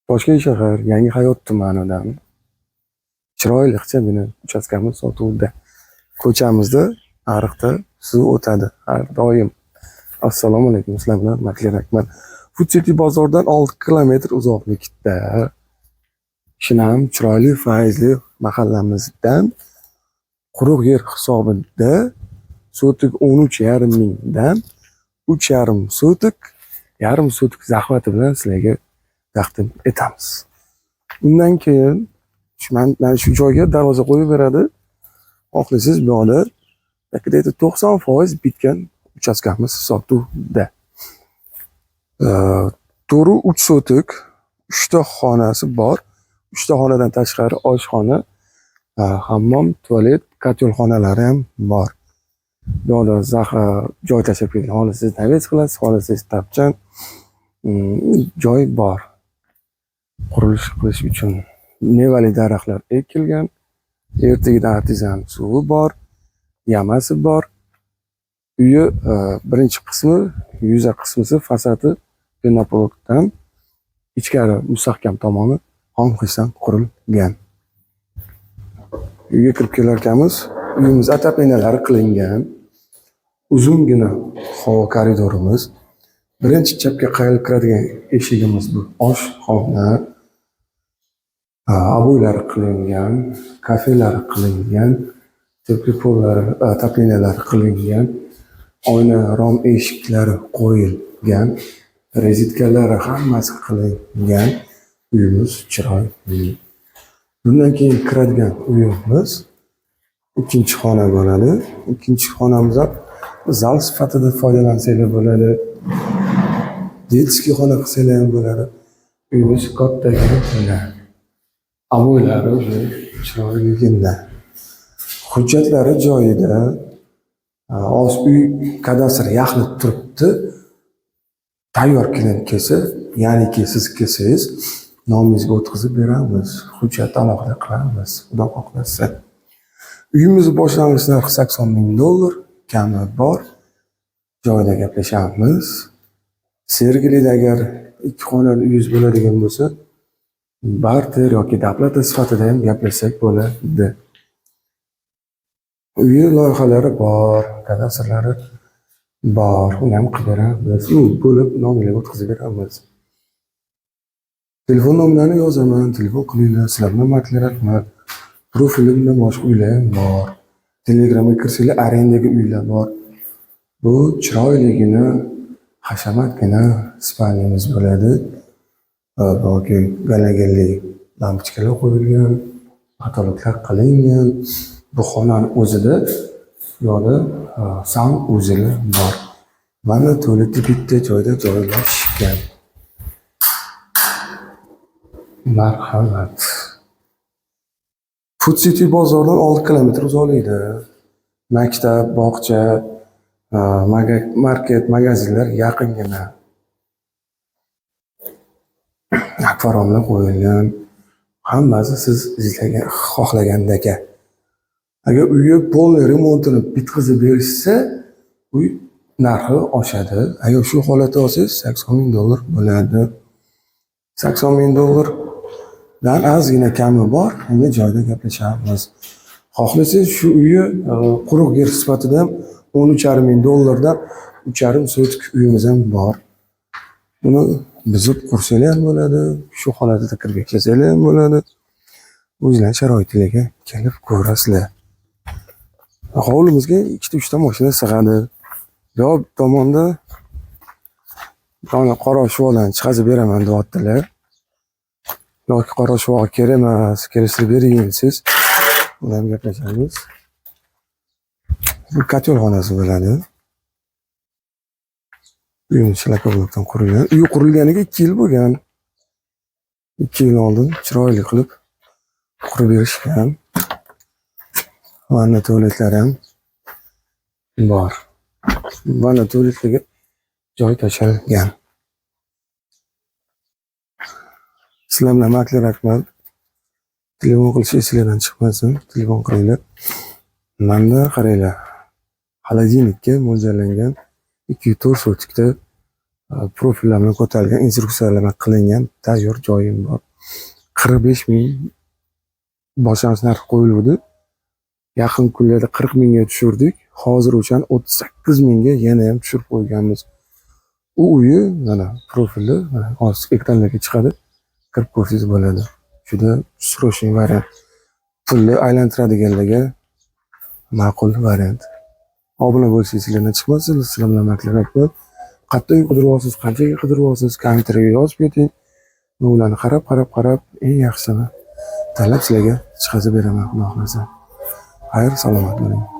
Toshkent shahar Yangi hayot tumanidan chiroyli ixchagina uchastkamiz sotuvda. Ko'chamizda ariqda suv o'tadi har doim. Assalomu alaykum, sizlar bilan Makler. Food City bozordan 6 kilometr uzoqlikda shinam chiroyli fayzli mahallamizdan quruq yer hisobida sotik 13,5 mingdan 3,5 sotik, yarim sotik zahmati bilan sizlarga taqdim etamiz. Undan keyin mana shu joyga darvoza qo'yib beradi. Xohlasangiz bu yoqda 90% bitgan uchastkamiz sotuvda. To'ri 3 sotik, 3 ta xonasi bor. 3 ta xonadan tashqari oshxona, hammom, tualet, kotelxonalari ham bor. Bu yoqda joy tashlab kelgan. Xohlasangiz naves qilasiz, xohlasangiz tapchan joy bor. Qurilish qilish uchun mevali daraxtlar ekilgan, ertagidan artizan suvi bor, yamasi bor. Uyi birinchi qismi, yuza qismisi fasadi penoplastdan, ichkari mustahkam tomoni xomxishdan qurilgan. Uyga kirib kelarkanmiz, uyimiz atapinalari qilingan. Uzungina havo koridorimiz. Birinchi chapga qayrilib kiradigan eshigimiz bu oshxona. Abo'ylari qilingan, kafelari qilingan, tepki-pollari, tapinalari qilingan, oyna rom eshiklari qo'yilgan, rezitkalari hammasi qilingan. Uyimiz chiroyli. Bundan keyin kiradigan uyimiz ikkinchi xona bo'ladi. Ikkinchi xonamiz ham zal sifatida foydalansanglar bo'ladi. Detskiy xona qilsanglar ham bo'ladi. Uyimiz kattagina. Abo'ylari chiroyligina. Hujjatlari joyida. Hozir uy kadastr yaxlit turibdi. Tayyor kelin kelsa, ya'niki siz kelsangiz, nomingizga o'tkazib beramiz. Hujjat alohida qilamiz, xudo xohlasa. Uyimiz boshlang'ich narxi $80,000, kami bor. Joyida gaplashamiz. Sergelida agar 2 xonali uyingiz bo'ladigan bo'lsa, barter yoki davlat sifatida ham gaplashsak bo'ladi. Uyi loyihalari bor, kadastrlari bor, uni ham qilib beramiz. Bo'lib nomingizga o'tkazib beramiz. Telefon nomerlarini yozaman, telefon qilinglar. Sizlar bilan Makler. Profilimda boshqa uylar ham bor. Telegramga kirsanglar, arendaga uylar bor. Bu chiroyligina, hashamatgina spalnamiz bo'ladi. Balki galagalli lampochkalar qo'yilgan, patologlar qilingan. Bu xonani o'zida yo'li sam o'zili bor. Mana tualeti bitta joyda joylashgan. Marhamat. Food City bozordan 6 kilometr uzoqlikda. Maktab, bog'cha, market, magazinlar yaqingina. Akvariumlar qo'yilgan. Hammasi siz izlagan, xohlagandek. Agar uyga polni remontini bitkazib berishsa, uy narxi oshadi. Agar shu holatda olsangiz $80,000 bo'ladi. $80,000 dan ozgina kami bor. Endi joyda gaplashamiz. Xohlasangiz shu uyni quruq yer sifatida ham $13,5 dan 3,5 sotik uyimiz ham bor. Buni buzib qursanglar ham bo'ladi, shu holatda kirib yashasanglar ham bo'ladi. O'zinglar sharoitingizga kelib ko'rasizlar. Hovlimizga 2-3 ta mashina sig'adi. Yo tomonda qora shvodan chiqazib beraman deyaptilar. Yoki qora shvo kerak emas, kelishtirib bering siz. Ular ham gaplashamiz. Bu kotelxonasi bo'ladi. Uyimiz shlakoblokdan qurilgan. Uy qurilganiga 2 yil bo'lgan. 2 yil oldin chiroyli qilib qurib berishgan. Vanna tualetlari ham bor. Vanna tualetiga joy tashalgan. Sizlar bilan Makler. Telefon qilish esingizdan chiqmasin. Telefon qilinglar. Manda qaranglar. Xolodilnikka mo'ljallangan 204 sotikda profillar bilan ko'tarilgan, instruksiyalar bilan qilingan tayyor joyim bor. 45 ming boshlang'ich narx qo'yildi. Yaqin kunlarda 40 mingga tushirdik. Hozir o'shan 38 mingga yana ham tushirib qo'yganmiz. U uyi mana profili mana hozir ekranlarga chiqadi. Kirib ko'rsangiz bo'ladi. Juda срочный variant. Pulni aylantiradiganlarga ma'qul variant. Obuna bo'lsangizlar chiqmasin, sizlar bilan maklamat bor. Qayerda qidiryapsiz, qanchaga qidiryapsiz, kommentariyga yozib keting. Men ularni qarab eng yaxshisini tanlab sizlarga chiqazib beraman, xudo xohlasa. Xayr, salomat bo'ling.